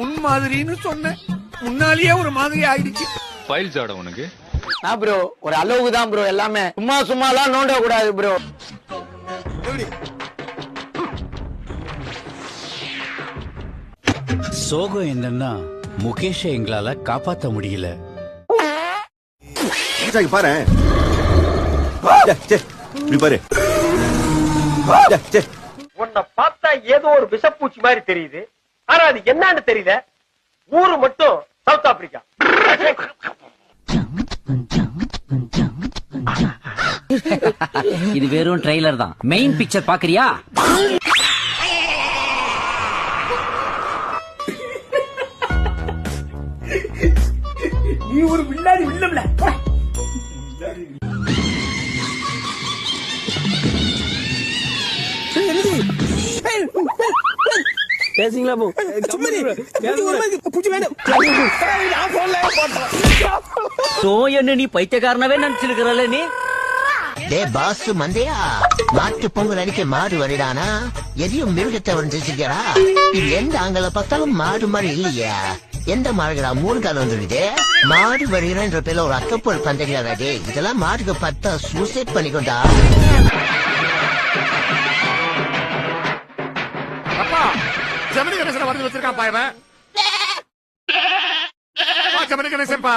முன்மாதிரின்னு சொன்ன முன்னாலேயே ஒரு மாதிரி ஆயிடுச்சு. ஃபைல்ஸ் ஆட உனக்கு ப்ரோ ஒரு அளவுக்கு தான் ப்ரோ, எல்லாமே சும்மாலாம் நோண்ட கூடாது ப்ரோ. சோகம் என்னன்னா முகேஷ எங்களால காப்பாத்த முடியல. பாரு உன்னை பார்த்தா ஏதோ ஒரு விஷப்பூச்சி மாதிரி தெரியுது, ஆனா அது என்னன்னு தெரியல. ஊரு மட்டும் சவுத் ஆப்பிரிக்கா. இது வெறும் ட்ரெய்லர் தான், மெயின் பிக்சர் பாக்குறியா? நீ ஒரு வில்லாடி வில்லம்ல. பேசிங்களா போ என்ன நீ பைத்தியக்காரனவே நினைச்சிருக்கிறல்ல நீ? டே பாஸ் மந்தையா, மாட்டு பொங்கல் அடிக்க மாடு வரிடானா எதையும் மிருகத்தை வந்துச்சுக்கிறா. இது எந்த ஆங்கல பார்த்தாலும் மாடு மாதிரி இல்லையா? எந்த மாடுகளா மூணு காலம் வந்துடுது. மாடு வருகிறன்ற பேர்ல ஒரு அக்கப்போல் பந்தடியா டே. இதெல்லாம் மாடுக்கு பார்த்தா சூசைட் பண்ணிக்கொண்டா. ஜெமினி கணேசனை வந்து வச்சிருக்கான் பாயவன். ஜெமினி கணேசன்பா.